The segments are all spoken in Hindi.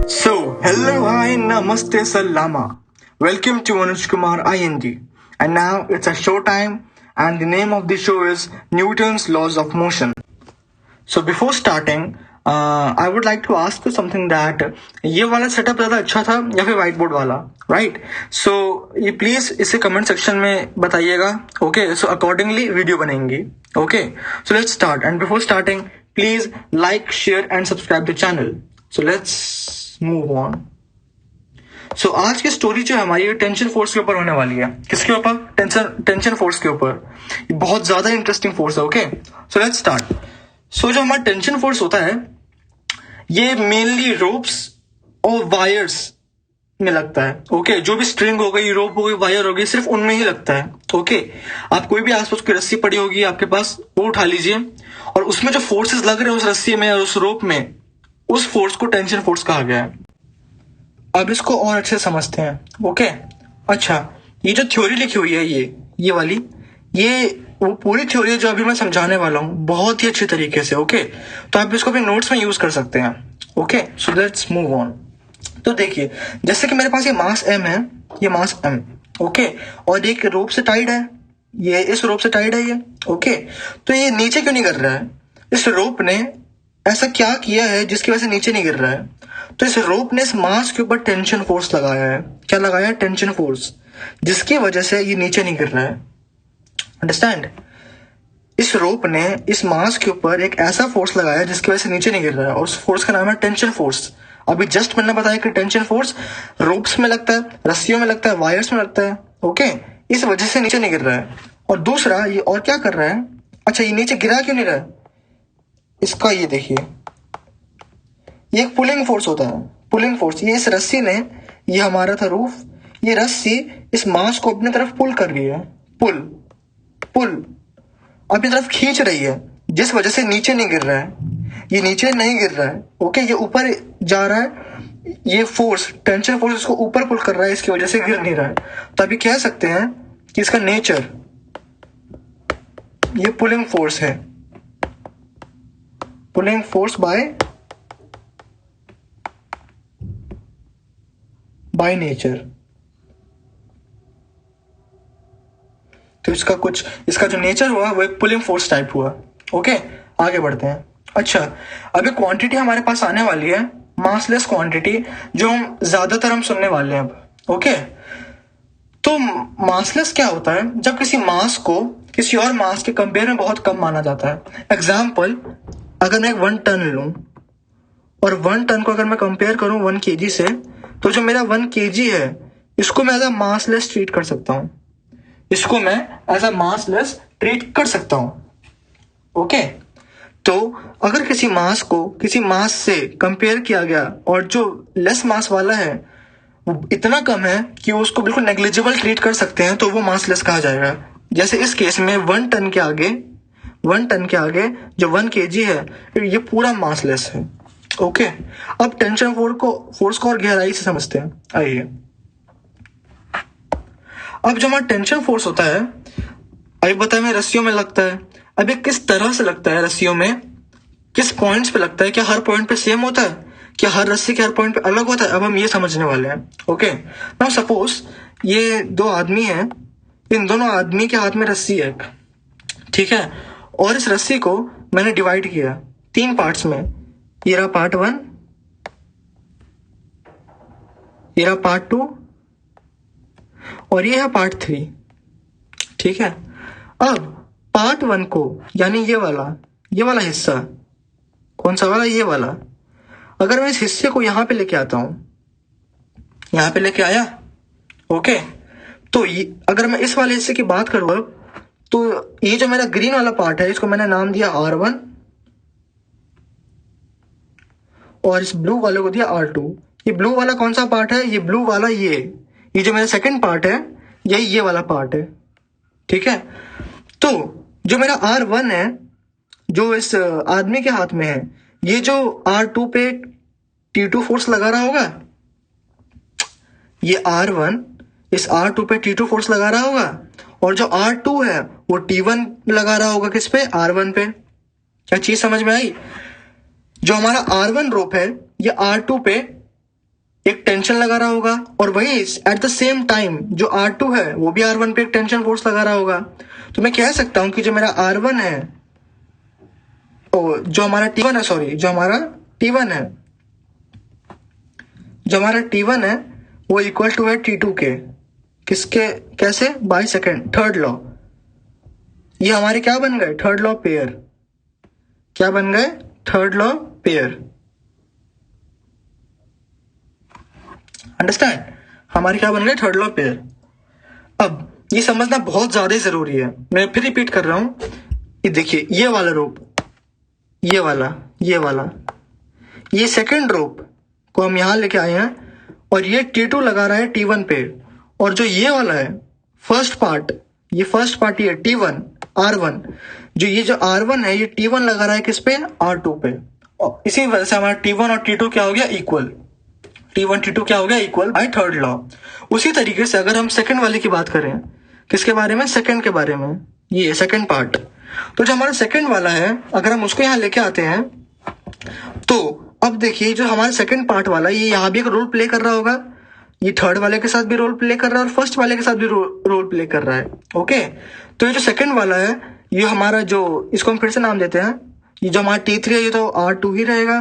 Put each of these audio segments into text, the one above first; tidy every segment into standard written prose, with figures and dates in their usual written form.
So, hello, hi, namaste, salama. Welcome to Anuj Kumar IND. And now it's a show time, and the name of the show is Newton's Laws of Motion. So, before starting, I would like to ask you something that ये वाला सेटअप ज़्यादा अच्छा था या फिर व्हाइट बोर्ड वाला, राइट? सो ये प्लीज़ इसे कमेंट सेक्शन में बताइएगा, ओके? सो अकॉर्डिंगली वीडियो बनेंगी, okay? So let's start, and before starting please like, share and subscribe the channel. So let's move on. So आज की स्टोरी जो है हमारी टेंशन फोर्स के ऊपर होने वाली है. किसके ऊपर? टेंशन फोर्स के ऊपर. बहुत ज्यादा इंटरेस्टिंग फोर्स है, okay? So let's start. So जो हमारा टेंशन फोर्स होता है ये मेनली रोप्स और वायर्स में लगता है, ओके? जो भी स्ट्रिंग हो गई, रोप हो गई, वायर हो गई, सिर्फ उनमें ही लगता है, ओके? आप कोई भी आसपास की रस्सी पड़ी होगी आपके पास, वो उठा लीजिए और उसमें जो फोर्सेस लग रहे हैं उस रस्सी में और उस रोप में, उस फोर्स को टेंशन फोर्स कहा गया है. अब इसको और अच्छे समझते हैं, ओके? अच्छा, ये जो थ्योरी लिखी हुई है ये वाली, ये वो पूरी थ्योरी है जो अभी मैं समझाने वाला हूँ बहुत ही अच्छे तरीके से, ओके? तो आप इसको अपने नोट्स में यूज कर सकते हैं, okay? So let's move on. तो देखिए, जैसे कि मेरे पास ये मास m है, ये मास m, ओके? और एक रोप से टाइड है, ये इस रोप से टाइड है ये, ओके? तो ये नीचे क्यों नहीं गिर रहा है? इस रोप ने ऐसा क्या किया है जिसकी वजह से नीचे नहीं गिर रहा है? तो इस रोप ने इस मास के ऊपर टेंशन फोर्स लगाया है. क्या लगाया है? टेंशन फोर्स, जिसकी वजह से ये नीचे नहीं गिर रहा है. अंडरस्टैंड? इस रोप ने इस मास के ऊपर एक ऐसा फोर्स लगाया जिसकी वजह से नीचे नहीं गिर रहा है और उस फोर्स का नाम है टेंशन फोर्स. अभी जस्ट मैंने बताया कि टेंशन फोर्स रोप्स में लगता है, रस्सियों में लगता है, वायर्स में लगता है, ओके? इस वजह से नीचे नहीं गिर रहा है. और दूसरा, ये और क्या कर रहा है? अच्छा, ये नीचे गिरा क्यों नहीं रहा है? इसका ये देखिए, ये एक पुलिंग फोर्स होता है. पुलिंग फोर्स, ये इस रस्सी ने, ये हमारा था रूफ, ये रस्सी इस मास को अपनी तरफ पुल कर रही है. पुल अपनी तरफ खींच रही है, जिस वजह से नीचे नहीं गिर रहा है. ये नीचे नहीं गिर रहा है, ओके? ये ऊपर जा रहा है. ये फोर्स, टेंशन फोर्स, इसको ऊपर पुल कर रहा है, इसकी वजह से गिर नहीं रहा है. तो अभी कह सकते हैं कि इसका नेचर ये पुलिंग फोर्स है. Pulling force by nature. तो इसका जो नेचर हुआ वो एक पुलिंग फोर्स टाइप हुआ, ओके? आगे बढ़ते हैं. अच्छा, अभी क्वांटिटी हमारे पास आने वाली है मासलेस क्वांटिटी, जो ज्यादातर हम सुनने वाले हैं अब, ओके? तो मासलेस क्या होता है? जब किसी मास को किसी और मास के कंपेयर में बहुत कम माना जाता है. एग्जाम्पल, अगर मैं 1 टन लूं और 1 टन को अगर मैं कंपेयर करूं 1 kg से, तो जो मेरा 1 kg है इसको मैं एज अ मासलेस ट्रीट कर सकता हूं. इसको मैं एज अ मासलेस ट्रीट कर सकता हूं, ओके? तो अगर किसी मास को किसी मास से कंपेयर किया गया और जो लेस मास वाला है वो इतना कम है कि उसको बिल्कुल नेग्लिजिबल ट्रीट कर सकते हैं, तो वो मासलेस कहा जाएगा. जैसे इस केस में 1 टन के आगे जो 1 kg है ये पूरा मासलेस है, ओके? अब टेंशन फोर्स को और गहराई से समझते हैं. आइए, अब जो हमारा टेंशन फोर्स होता है, अभी बताया मैं, रस्सियों में लगता है. अब ये किस तरह से लगता है रस्सियों में, किस पॉइंट्स पे लगता है? क्या हर पॉइंट पे सेम होता है? क्या हर रस्सी के हर पॉइंट पे अलग होता है? अब हम ये समझने वाले हैं, ओके? नाउ सपोज ये 2 आदमी हैं, इन दोनों आदमी के हाथ में रस्सी है, ठीक है? और इस रस्सी को मैंने डिवाइड किया 3 पार्ट्स में. ये रहा पार्ट 1, ये रहा पार्ट 2 और ये है पार्ट 3, ठीक है? अब पार्ट 1 को, यानी ये वाला हिस्सा, कौन सा वाला? ये वाला. अगर मैं इस हिस्से को यहां पे लेके आता हूं, यहां पे लेके आया, ओके? तो अगर मैं इस वाले हिस्से की बात करूं, तो ये जो मेरा ग्रीन वाला पार्ट है इसको मैंने नाम दिया R1 और इस ब्लू वाले को दिया R2. ये ब्लू वाला कौन सा पार्ट है? ये ब्लू वाला, ये जो मेरा सेकंड पार्ट है, ये वाला पार्ट है, ठीक है? तो जो मेरा R1 है, जो इस आदमी के हाथ में है, ये जो R2 पे T2 फोर्स लगा रहा होगा, ये R1 इस R2 पे T2 फोर्स लगा रहा होगा, और जो R2 है वो T1 लगा रहा होगा किस पे? R1 पे. क्या चीज समझ में आई? जो हमारा R1 रोप है ये R2 पे एक टेंशन लगा रहा होगा, और वही एट द सेम टाइम जो R2 है वो भी R1 पे एक टेंशन फोर्स लगा रहा होगा। तो मैं कह सकता हूं कि जो मेरा R1 है, जो हमारा T1 है, सॉरी, जो हमारा T1 है वो इक्वल टू है T2 के। किसके, कैसे? By second third law. ये हमारे क्या बन गए? Third law pair. क्या बन गए? Third law pair. अंडरस्टैंड? हमारे क्या बन गए? Third law pair. अब ये समझना बहुत ज्यादा जरूरी है, मैं फिर रिपीट कर रहा हूं। ये देखिए, ये वाला रोप, ये वाला ये सेकेंड रोप को हम यहां लेके आए हैं, और ये T2 लगा रहा है T1 पे, और जो ये वाला है फर्स्ट पार्ट, ये है T1 R1, जो R1 है ये T1 लगा रहा है किस पे? R2 पे। और इसी वजह से हमारा T1 और T2 क्या हो गया? इक्वल। T1 T2 क्या हो गया? Equal by third law. उसी तरीके से अगर हम सेकंड वाले की बात करें, किसके बारे में? सेकंड के बारे में, ये सेकंड पार्ट। तो जो हमारा सेकंड वाला है, अगर हम उसको यहां लेके आते हैं, तो अब देखिए जो हमारा सेकंड पार्ट वाला, ये यहां भी एक रोल प्ले कर रहा होगा, ये थर्ड वाले के साथ भी रोल प्ले कर रहा है, और फर्स्ट वाले के साथ भी रोल प्ले कर रहा है। ओके, तो ये जो सेकंड वाला है, ये हमारा जो, इसको हम फिर से नाम देते हैं, ये जो हमारा T3 है ये तो R2 ही रहेगा,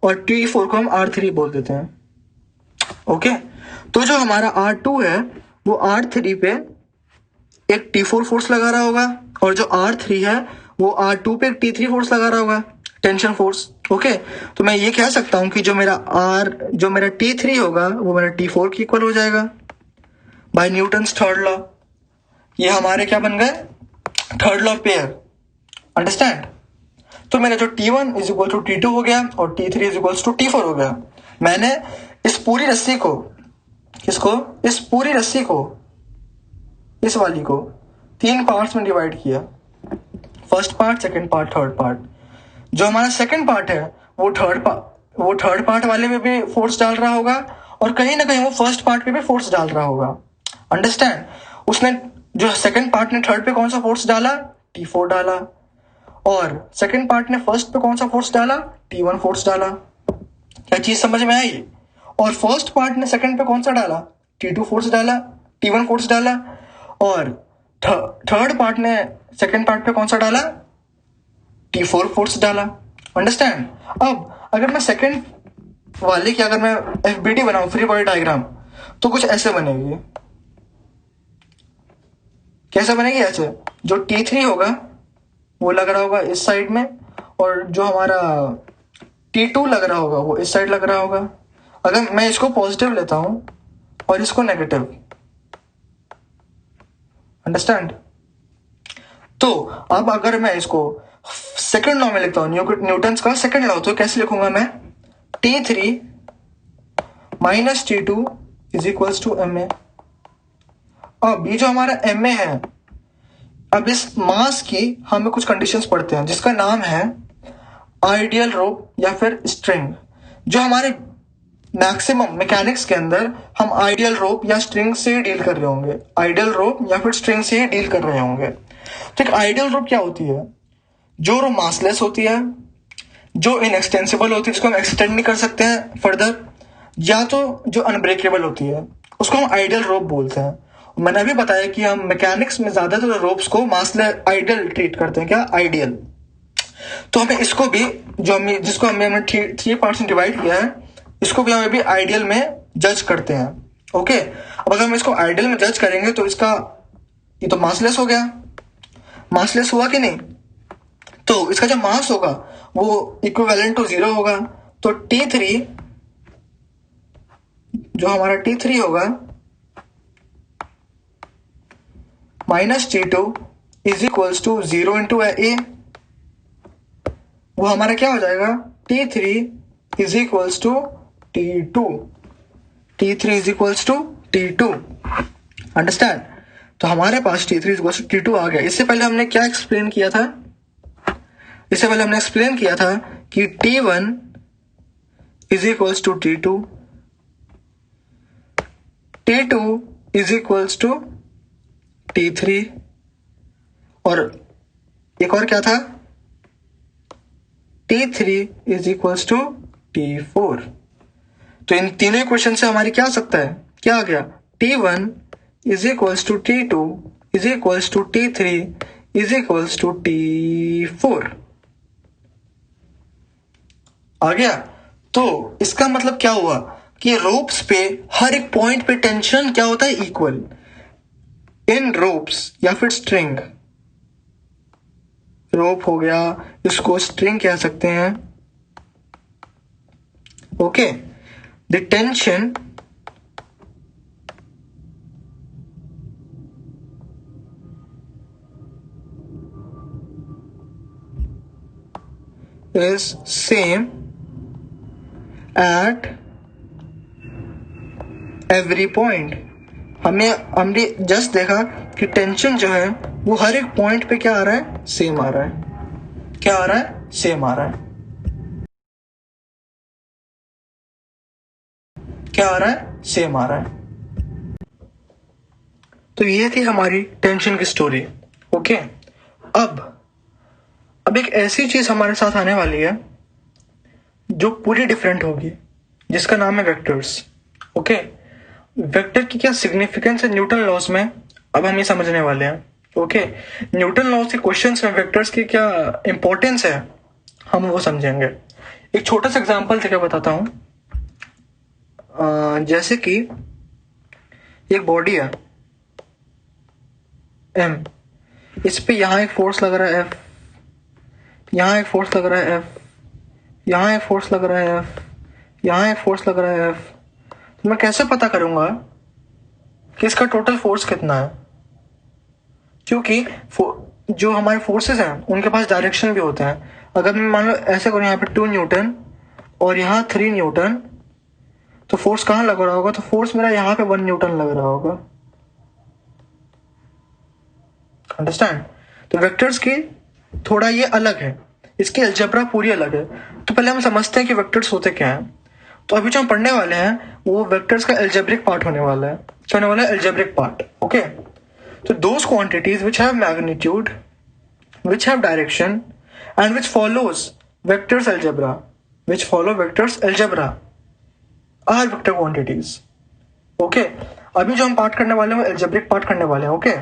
और T4 को हम R3 बोल देते हैं। ओके, तो जो हमारा R2 है वो R3 पे एक T4 फोर्स लगा रहा होगा, और जो R3 है वो R2 पे एक T3 फोर्स लगा रहा होगा, टेंशन फोर्स। ओके, तो मैं ये कह सकता हूं कि जो मेरा T3 होगा वो मेरा T4 के इक्वल हो जाएगा बाय न्यूटन्स थर्ड लॉ। ये हमारे क्या बन गए? Third law pair. अंडरस्टैंड? तो मेरा जो T1 is equal to T2 हो गया, और T3 is equal to T4 हो गया। मैंने इस पूरी रस्सी को, किसको? इस पूरी रस्सी को, इस वाली को 3 पार्ट्स में डिवाइड किया, first part, second part, third part. जो हमारा सेकंड पार्ट है वो थर्ड पार्ट वाले में भी फोर्स डाल रहा होगा, और कहीं ना कहीं वो फर्स्ट पार्ट पे भी फोर्स डाल रहा होगा। अंडरस्टैंड? उसने, जो सेकंड पार्ट ने थर्ड पे कौन सा फोर्स डाला? T4 डाला, और सेकंड पार्ट ने फर्स्ट पे कौन सा फोर्स डाला? T1 फोर्स डाला। क्या चीज समझ में आई? और फर्स्ट पार्ट ने सेकंड पे कौन सा डाला? T2 फोर्स डाला, T1 फोर्स डाला, और थर्ड पार्ट ने सेकंड पार्ट पे कौन सा डाला? T4 फोर्स डाला। अंडरस्टैंड? अब अगर मैं सेकंड वाले की, अगर मैं FBD बनाऊं, फ्री बॉडी डायग्राम, तो कुछ ऐसे बनेगी। कैसे बनेगी? ऐसे, जो T3 होगा वो लग रहा होगा इस साइड में, और जो हमारा T2 लग रहा होगा वो इस साइड लग रहा होगा। अगर मैं इसको पॉजिटिव लेता हूं और इसको नेगेटिव, अंडरस्टैंड? तो अब अगर मैं इसको सेकंड लॉ में लिखता हूं, न्यूटन्स का सेकंड लॉ, तो कैसे लिखूंगा मैं? T3 minus T2 is equals to MA। अब ये जो हमारा MA है, अब इस मास की हमें कुछ कंडीशंस पढ़ते हैं, जिसका नाम है आइडियल रोप या फिर स्ट्रिंग। जो हमारे मैक्सिमम मैकेनिक्स के अंदर हम आइडियल रोप या स्ट्रिंग से डील कर रहे होंगे, आइडियल रोप या फिर स्ट्रिंग से ही डील कर रहे होंगे। तो एक आइडियल रोप क्या होती है? जो रोप मासलेस होती है, जो इनएक्सटेंसिबल होती है, जिसको हम एक्सटेंड नहीं कर सकते हैं फर्दर, या तो जो अनब्रेकेबल होती है, उसको हम आइडियल रोप बोलते हैं। मैंने अभी बताया कि हम मैकेनिक्स में ज्यादातर रोप्स को मासलेस आइडियल ट्रीट करते हैं। क्या? आइडियल। तो हमें इसको भी, जिसको हमने 3 पार्ट्स में डिवाइड किया है, इसको भी हमें भी आइडियल में जज करते हैं। ओके, अब अगर हम इसको आइडियल में जज करेंगे तो इसका, ये तो मासलेस हो गया, मासलेस हुआ कि नहीं? तो इसका जो मास होगा वो इक्विवेलेंट टू 0 होगा। तो T3, जो हमारा T3 होगा minus T2 is equals to 0 into A, वो हमारा क्या हो जाएगा? T3 is equals to T2, T3 is equals to T2। Understand? तो हमारे पास T3 is equals to T2 आ गया। इससे पहले हमने क्या एक्सप्लेन किया था? इससे पहले हमने एक्सप्लेन किया था कि T1 is equals to T2, T2 is equals to T3, और एक और क्या था? T3 is equals to T4। तो इन तीनों इक्वेशन से हमारी क्या आ सकता है, क्या आ गया, T1 is equals to T2 is equals to T3 is equals to T4 आ गया। तो इसका मतलब क्या हुआ कि रोप्स पे हर एक पॉइंट पे टेंशन क्या होता है, इक्वल। इन रोप्स या फिर स्ट्रिंग, रोप हो गया, इसको स्ट्रिंग कह सकते हैं, okay. The tension is same at every point। हमने जस्ट देखा कि टेंशन जो है वो हर एक पॉइंट पे क्या आ रहा है, सेम आ रहा है। क्या आ रहा है, सेम आ रहा है। क्या आ रहा है, सेम आ रहा है। तो ये थी हमारी टेंशन की स्टोरी, ओके। अब एक ऐसी चीज हमारे साथ आने वाली है जो पूरी डिफरेंट होगी, जिसका नाम है वेक्टर्स, ओके। वेक्टर की क्या सिग्निफिकेंस है न्यूटन लॉज में, अब हम ये समझने वाले हैं, ओके। न्यूटन लॉज के क्वेश्चंस में वेक्टर्स की क्या इंपॉर्टेंस है हम वो समझेंगे। एक छोटा सा एग्जांपल देकर बताता हूं। जैसे कि एक बॉडी है M, इस पे यहां एक फोर्स लग रहा है F, यहां एक फोर्स लग रहा है F, यहां एक फोर्स लग रहा है F, यहां एक फोर्स लग रहा है F। तो मैं कैसे पता करूंगा कि इसका टोटल फोर्स कितना है, क्योंकि जो हमारे फोर्सेस हैं उनके पास डायरेक्शन भी होते हैं। अगर मैं मान लो ऐसे करूँ, यहाँ पे 2 न्यूटन और यहाँ 3 न्यूटन, तो फोर्स कहाँ लग रहा होगा, तो फोर्स मेरा यहाँ पे 1 न्यूटन लग रहा होगा। अंडरस्टैंड। तो वेक्टर्स की थोड़ा ये अलग है, इसकी अलजेब्रा पूरी अलग है। तो पहले हम समझते हैं कि वेक्टर्स होते क्या हैं। तो अभी जो हम पढ़ने वाले हैं वो वेक्टर्स का अलजेब्रिक पार्ट होने वाला है। क्या होने वाला है, अलजेब्रिक पार्ट, ओके। तो those quantities which have magnitude, which have direction and which follows vectors algebra, which follow vectors algebra are vector quantities, okay। अभी जो हम पार्ट करने वाले हैं algebraic पार्ट करने वाले हैं, okay।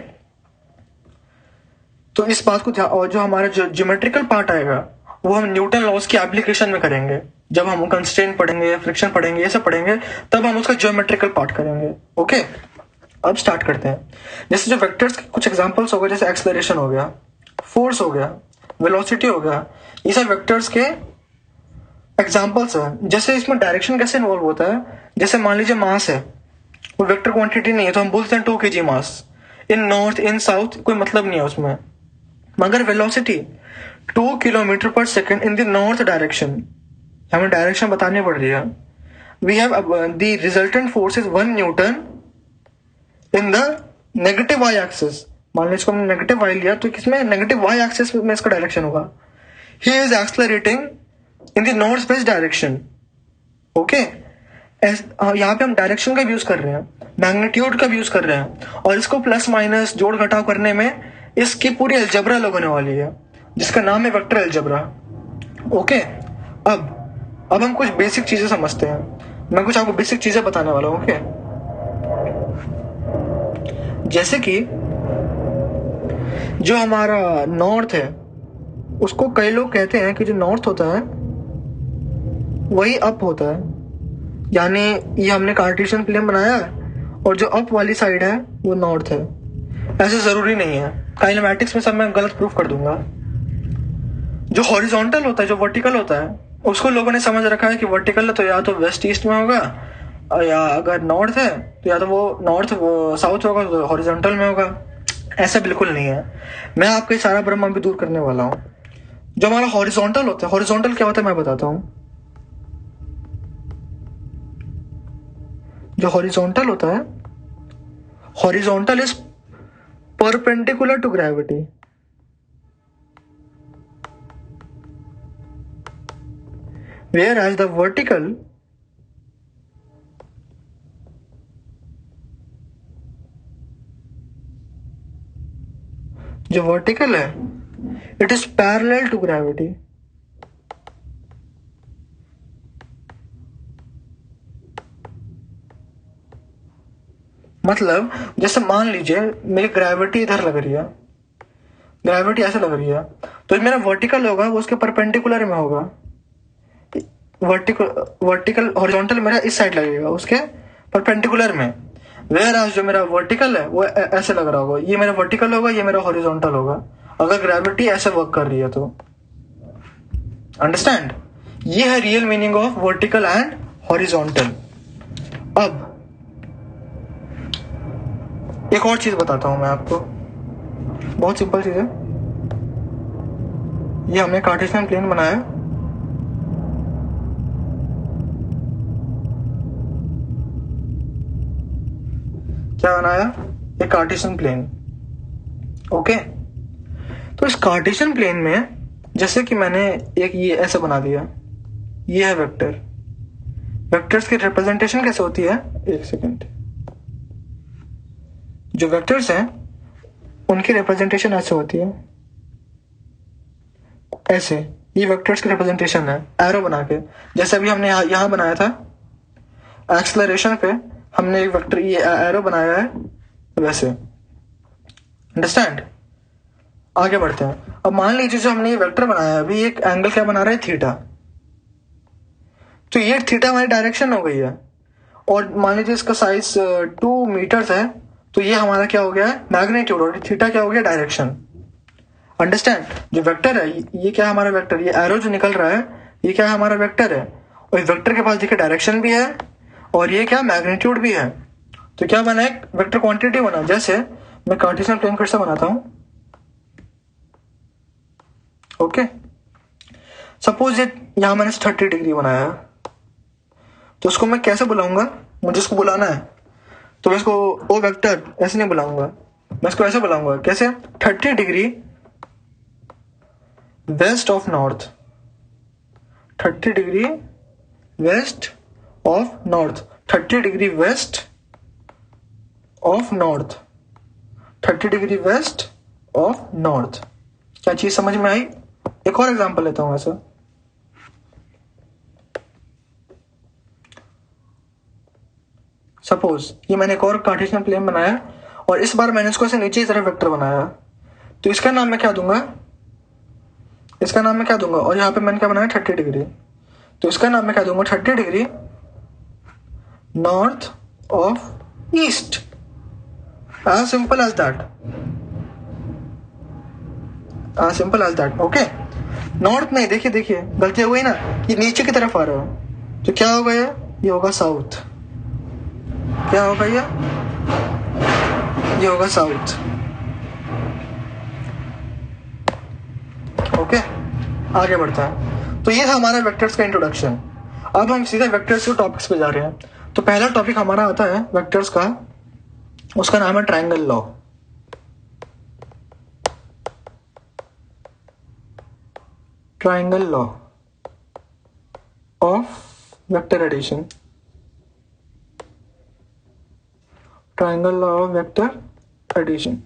तो इस बात को और जो हमारा जो ज्योमेट्रिकल पार्ट आएगा वो हम न्यूटन लॉज की एप्लीकेशन में करेंगे। जब हम कंस्ट्रेंट पढ़ेंगे, फ्रिक्शन पढ़ेंगे, ये सब पढ़ेंगे, तब हम उसका ज्योमेट्रिकल पार्ट करेंगे, ओके। अब स्टार्ट करते हैं। जैसे जो वेक्टर्स के कुछ एग्जांपल्स हो गए, जैसे एक्सेलरेशन हो गया, फोर्स हो गया, वेलोसिटी हो गया, ये सब वेक्टर्स के एग्जांपल्स हैं। जैसे इसमें डायरेक्शन कैसे इन्वॉल्व होता है, जैसे मान लीजिए मास है, वो वेक्टर क्वांटिटी नहीं है, तो हम बोलते हैं 2 kg mass. In north, in south कोई मतलब नहीं है उसमें। मगर वेलोसिटी 2 किलोमीटर पर second in the north direction, हमें डायरेक्शन बतानी पड़ रही है। We have the resultant force is 1 newton in the negative Y axis. मान लो इसको हमने नेगेटिव वाई लिया, तो किसमें, नेगेटिव वाई एक्सिस में इसका डायरेक्शन होगा। He is accelerating in the north west direction, okay. यहाँ पे हम डायरेक्शन का यूज कर रहे हैं, मैग्नीट्यूड का यूज कर रहे हैं, और इसको प्लस माइनस जोड़ घटाव करने में इसकी पूरी अलजेब्रा अलग होने वाली है, जिसका नाम है वेक्टर अलजेब्रा, ओके। अब हम कुछ बेसिक चीजें समझते हैं। मैं कुछ आपको बेसिक चीजें बताने वाला हूँ, ओके। जैसे कि जो हमारा नॉर्थ है, उसको कई लोग कहते हैं कि जो नॉर्थ होता है वही अप होता है, यानी ये हमने कार्टेशियन प्लेन बनाया है और जो अप वाली साइड है वो नॉर्थ है। ऐसे जरूरी नहीं है, काइनेमैटिक्स में सब मैं गलत प्रूफ कर दूंगा। जो हॉरिजॉन्टल होता है, जो वर्टिकल होता है, उसको लोगों ने समझ रखा है कि वर्टिकल है तो या तो वेस्ट ईस्ट में होगा, या अगर नॉर्थ है तो या तो वो नॉर्थ साउथ होगा, तो हॉरिजॉन्टल में होगा। ऐसा बिल्कुल नहीं है। मैं आपका सारा भ्रम अभी दूर करने वाला हूं। जो हमारा हॉरिजॉन्टल होता है, हॉरिजॉन्टल क्या होता है मैं बताता हूं। जो हॉरिजॉन्टल होता है, horizontal is perpendicular to gravity, whereas the vertical जो वर्टिकल है, it is parallel to gravity. मतलब जैसे मान लीजिए मेरी ग्रेविटी इधर लग रही है, ग्रेविटी ऐसे लग रही है, तो मेरा वर्टिकल होगा वो उसके परपेंडिकुलर में होगा, वर्टिकल हॉरिजॉन्टल मेरा इस साइड लगेगा उसके परपेंडिकुलर में, वेयर आज जो मेरा वर्टिकल है वो ऐसे लग रहा होगा, ये मेरा वर्टिकल होगा, ये मेरा हॉरिजॉन्टल होगा, अगर ग्रेविटी ऐसे वर्क कर रही है तो। अंडरस्टैंड? ये है real meaning of vertical and horizontal. अब एक और चीज बताता हूं मैं आपको, बहुत सिंपल चीज है। ये हमने कार्टेशियन प्लेन बनाया, क्या बनाया? एक कार्टेशियन प्लेन। ओके, तो इस कार्टेशियन प्लेन में जैसे कि मैंने एक ये ऐसे बना दिया, ये है वेक्टर। वेक्टर्स की रिप्रेजेंटेशन कैसे होती है? एक सेकेंड। जो वेक्टर्स हैं उनकी रिप्रेजेंटेशन ऐसे होती है, ऐसे। ये वेक्टर्स की रिप्रेजेंटेशन है एरो बना के, जैसे अभी हमने यहां बनाया था एक्सेलरेशन पे, हमने एक वेक्टर ये एरो बनाया है वैसे। अंडरस्टैंड? आगे बढ़ते हैं। अब मान लीजिए जो हमने ये वेक्टर बनाया है, अभी एक एंगल क्या बना रहे हैं? थीटा। तो ये थीटा हमारी डायरेक्शन हो गई है, और मान लीजिए इसका साइज 2 मीटर्स है, तो ये हमारा क्या हो गया है? मैग्नीट्यूड, और थीटा क्या हो गया? डायरेक्शन। अंडरस्टैंड? जो वेक्टर है ये क्या है? हमारा वेक्टर, ये एरो जो निकल रहा है ये क्या है? हमारा वेक्टर है, और इस वेक्टर के पास देखिए डायरेक्शन भी है, और ये क्या? मैग्नीट्यूड भी है। तो क्या बना? एक वेक्टर क्वांटिटी बना। जैसे मैं कार्टेशियन प्लेन कैसे बनाता हूं, ओके। सपोज ये यहां मैंने 30 डिग्री बनाया, तो उसको मैं कैसे बुलाऊंगा? मुझे इसको बुलाना है, तो मैं इसको ओ वेक्टर ऐसे नहीं बुलाऊंगा, मैं इसको ऐसे बुलाऊंगा। कैसे? 30 degree west of north, 30 degree west of north, 30 degree west of north, 30 degree west of north. क्या चीज समझ में आई? एक और एग्जांपल लेता हूं ऐसा। सपोज ये मैंने एक और कार्टेशियन प्लेन बनाया, और इस बार मैंने इसको ऐसे नीचे की तरफ वेक्टर बनाया, तो इसका नाम मैं क्या दूंगा? इसका नाम मैं क्या दूंगा? और यहां पे मैंने क्या बनाया? 30 डिग्री, तो इसका नाम मैं क्या दूंगा? 30 degree north of east. As simple as that, as simple as that. Okay, north नहीं, देखिए देखिए गलती हो गई ना, ये नीचे की तरफ आ रहा है, तो क्या होगा? ये होगा साउथ। क्या होगा? ये होगा साउथ। ओके, आगे बढ़ता है। तो ये था हमारा वेक्टर्स का इंट्रोडक्शन। अब हम सीधे वेक्टर्स के टॉपिक्स पे जा रहे हैं। तो पहला टॉपिक हमारा आता है वेक्टर्स का, उसका नाम है triangle law. Triangle law of vector addition, triangle law of vector addition.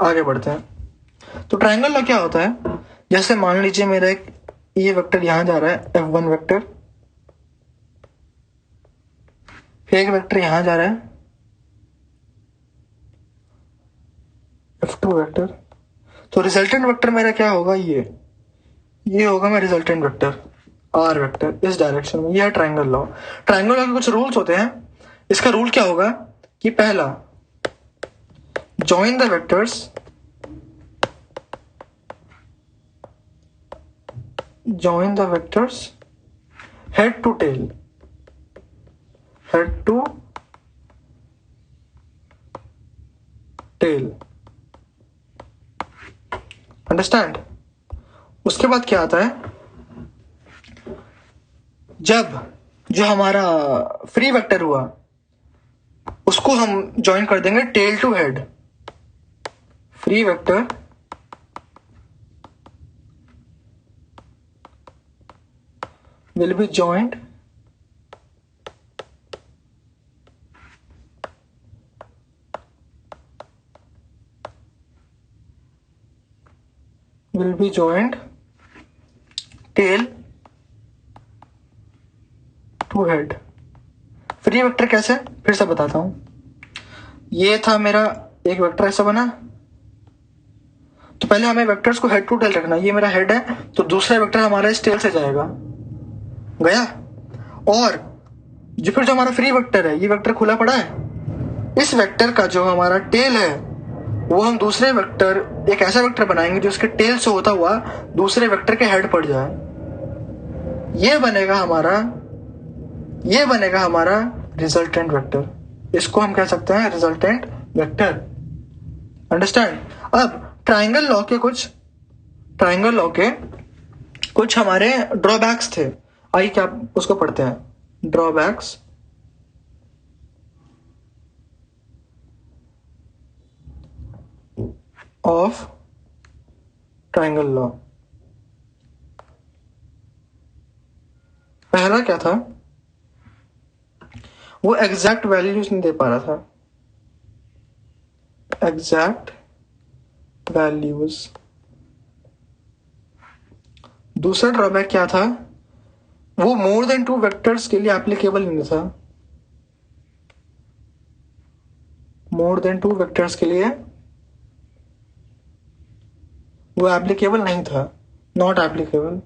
आगे बढ़ते हैं। तो ट्रायंगल लॉ क्या होता है? जैसे मान लीजिए मेरा एक ये वेक्टर यहां जा रहा है, F1 वेक्टर, फिर एक वेक्टर यहां जा रहा है, F2 वेक्टर। तो रिजल्टेंट वेक्टर मेरा क्या होगा? ये होगा मेरा रिजल्टेंट वेक्टर, R वेक्टर, इस डायरेक्शन में। ये है ट्रायंगल लॉ। ट्रायंगल लॉ के कुछ रूल्स होते हैं। इसका रूल क्या होगा कि पहला, join the vectors, join the vectors head to tail, head to tail। Understand? उसके बाद क्या आता है? जब जो हमारा फ्री वेक्टर हुआ उसको हम ज्वाइन कर देंगे tail to head. Free vector will be joined tail to head. Free vector कैसे, फिर से बताता हूं। ये था मेरा एक वेक्टर, ऐसा बना। तो पहले हमें वेक्टर्स को हेड टू टेल रखना। ये मेरा हेड है, तो दूसरा वेक्टर हमारा इस टेल से जाएगा, गया। और जो फिर जो हमारा फ्री वेक्टर है, ये वेक्टर खुला पड़ा है। इस वेक्टर का जो हमारा टेल है, वो हम दूसरे वेक्टर, एक ऐसा वेक्टर बनाएंगे जो उसके टेल से होता हुआ दूसरे वेक्टर के हेड पड़ जाए। ये बनेगा हमारा रिजल्टेंट वेक्टर। इसको हम कह सकते हैं रिजल्टेंट वेक्टर। अंडरस्टैंड। अब ट्राइंगल लॉ के कुछ हमारे ड्रॉबैक्स थे। आइए क्या उसको पढ़ते हैं। Drawbacks of triangle law. पहला क्या था, वो एग्जैक्ट वैल्यूज नहीं दे पा रहा था। Exact values. दूसरा ड्रॉबैक क्या था, वो मोर देन टू वेक्टर्स के लिए एप्लीकेबल नहीं था। मोर देन टू वेक्टर्स के लिए वो एप्लीकेबल नहीं था, नॉट एप्लीकेबल।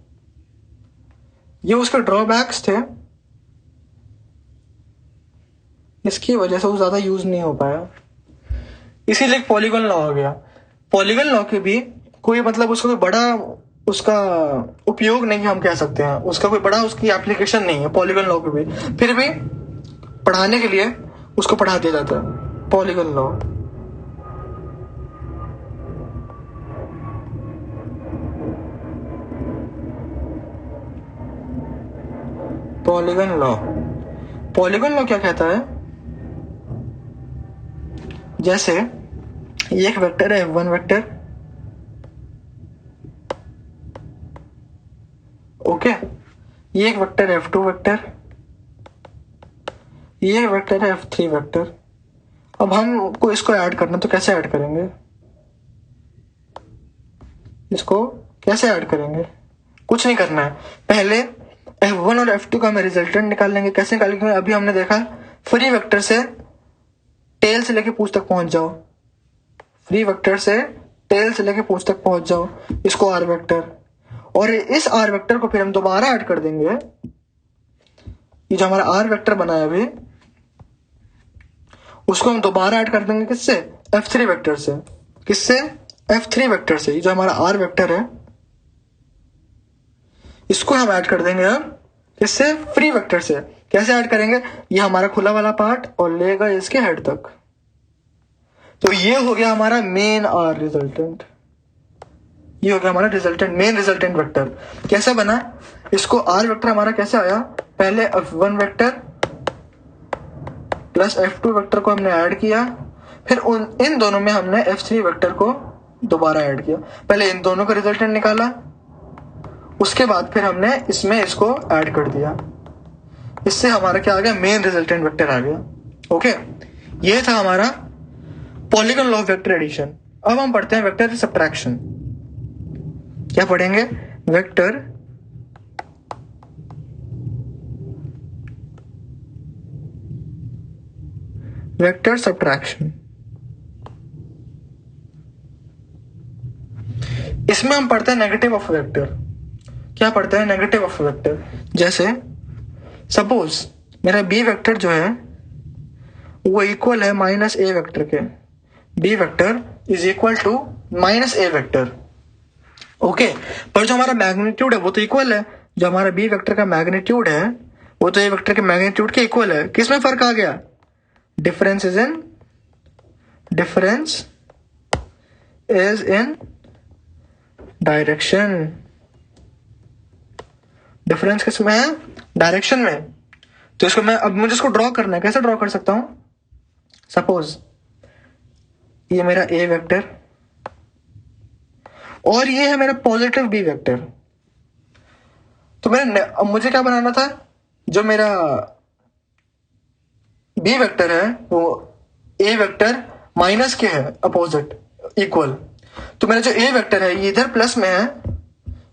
ये उसके ड्रॉबैक्स थे, इसकी वजह से वो ज्यादा यूज नहीं हो पाया। इसीलिए पॉलीगन लॉ आ गया। पॉलीगन लॉ के भी कोई मतलब उसका कोई बड़ा उसका उपयोग नहीं है, हम कह सकते हैं। उसका कोई बड़ा उसकी एप्लीकेशन नहीं है पॉलीगन लॉ के भी। फिर भी पढ़ाने के लिए उसको पढ़ा दिया जाता है पॉलीगन लॉ। पॉलीगन लॉ क्या कहता है, जैसे ये एक वेक्टर है F1 वेक्टर, ओके। ये एक वेक्टर है F2 वेक्टर, ये एक वेक्टर है F3 वेक्टर। अब हमको इसको ऐड करना, तो कैसे ऐड करेंगे? इसको कैसे ऐड करेंगे? कुछ नहीं करना है। पहले F1 और F2 का हमें रिजल्टेंट निकाल लेंगे। कैसे निकालेंगे? अभी हमने देखा फ्री वेक्टर से टेल से लेके पूंछ तक पहुंच जाओ। फ्री वेक्टर से टेल से लेके पूंछ तक पहुंच जाओ, इसको आर वेक्टर। और इस आर वेक्टर को फिर हम दोबारा ऐड कर देंगे। ये जो हमारा आर वेक्टर बना है अभी, उसको हम दोबारा ऐड कर देंगे किससे? F3 वेक्टर से। किससे? F3 वेक्टर से। ये जो हमारा आर वेक्टर है, इसको हम ऐड कर देंगे अब किससे? फ्री वेक्टर से। कैसे ऐड करेंगे? ये हमारा खुला वाला पार्ट और लेगा इसके हेड तक। तो ये हो गया हमारा मेन आर रिजल्टेंट। ये हो गया हमारा रिजल्टेंट, मेन रिजल्टेंट वेक्टर। कैसे बना? इसको आर वेक्टर हमारा कैसे आया? पहले F1 vector plus F2 vector को हमने ऐड किया, फिर इन दोनों में हमने F3 वेक्टर को दोबारा ऐड किया। पहले इन दोनों का रिजल्टेंट निकाला, उसके बाद फिर हमने इसमें इसको ऐड कर दिया। इससे हमारा क्या आ गया? मेन रिजल्टेंट वेक्टर आ गया। ओके, ये था हमारा polygon law of vector addition. अब हम पढ़ते हैं वेक्टर सब्ट्रैक्शन। क्या पढ़ेंगे? Vector subtraction. इसमें हम पढ़ते हैं नेगेटिव ऑफ वेक्टर। क्या पढ़ते हैं? Negative of vector. जैसे सपोज मेरा बी वेक्टर जो है वो इक्वल है माइनस ए वेक्टर के। B vector is equal to minus A vector, okay. पर जो हमारा मैग्नीट्यूड है वो तो इक्वल है। जो हमारा बी वेक्टर का मैग्नीट्यूड है वो तो ए वेक्टर के मैग्नीट्यूड के इक्वल है। किसमें फर्क आ गया? Difference is in direction. Difference किसमें है? डायरेक्शन में। तो इसको मैं, अब मुझे इसको ड्रॉ करना है। कैसे ड्रॉ कर सकता हूं? सपोज ये मेरा ए वेक्टर और ये है मेरा पॉजिटिव बी वेक्टर। तो अब मुझे क्या बनाना था? जो मेरा बी वेक्टर है वो ए वेक्टर माइनस के है, अपोजिट, इक्वल। तो मेरा जो ए वेक्टर है ये इधर प्लस में है,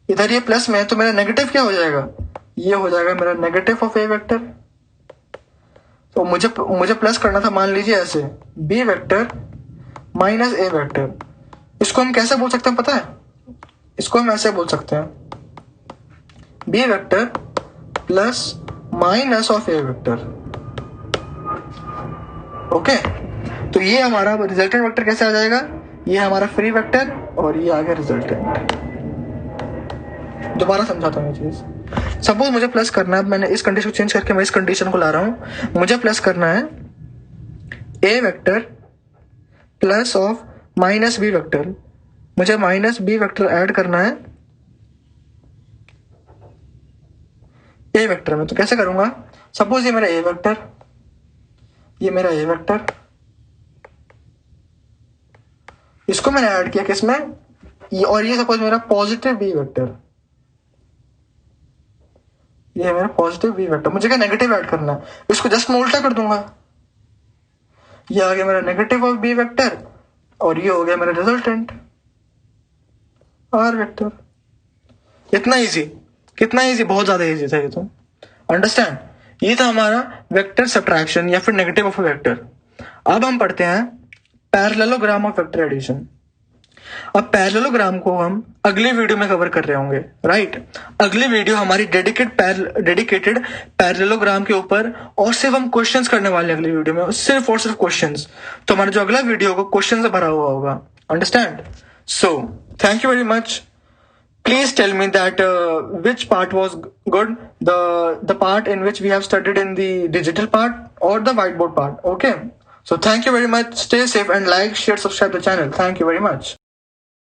इधर ये प्लस में है, तो मेरा नेगेटिव क्या हो जाएगा? ये हो जाएगा मेरा नेगेटिव ऑफ ए वेक्टर। तो मुझे प्लस करना था, मान लीजिए ऐसे B vector minus A vector. इसको हम कैसे बोल सकते हैं पता है? इसको हम ऐसे बोल सकते हैं B vector plus minus of A vector. Okay, तो ये हमारा रिजल्टेंट वेक्टर कैसे आ जाएगा? ये हमारा फ्री वेक्टर और ये आ गया रिजल्टेंट। दोबारा समझाता हूँ ये चीज। सपोज मुझे प्लस करना है, मैंने इस कंडीशन को चेंज करके मैं इस कंडीशन को ला रहा हूं। मुझे प्लस करना है A vector plus of minus B vector. मुझे माइनस बी वेक्टर ऐड करना है ए वेक्टर में। तो कैसे करूंगा? सपोज ये मेरा ए वेक्टर, ये मेरा ए वेक्टर, इसको मैंने ऐड किया किसमें? और ये सपोज मेरा पॉजिटिव बी वेक्टर, ये है मेरा पॉजिटिव बी वेक्टर। मुझे क्या नेगेटिव ऐड करना है, इसको जस्ट मैं उल्टा कर दूंगा। ये आ गया मेरा नेगेटिव ऑफ बी वेक्टर और ये हो गया मेरा रिजल्टेंट आर वेक्टर। इतना इजी, कितना इजी, बहुत ज्यादा इजी था ये तो। अंडरस्टैंड? ये था हमारा वेक्टर सब्ट्रैक्शन या फिर नेगेटिव ऑफ वेक्टर। अब हम पढ़ते हैं पैरेललोग्राम ऑफ वेक्टर एडिशन। अब पैरेललोग्राम को हम अगले वीडियो में कवर कर रहे होंगे, राइट? अगली वीडियो हमारी डेडिकेटेड पैरेललोग्राम के ऊपर, और सिर्फ हम क्वेश्चंस करने वाले हैं अगली वीडियो में, सिर्फ और सिर्फ क्वेश्चंस। तो हमारा जो अगला वीडियो होगा क्वेश्चन से भरा हुआ होगा। Understand? So thank you very much. Please tell me that which part was good, the part in which we have studied in the digital part or the whiteboard part. Okay. So thank you very much. Stay safe and like, share, subscribe the channel. Thank you very much.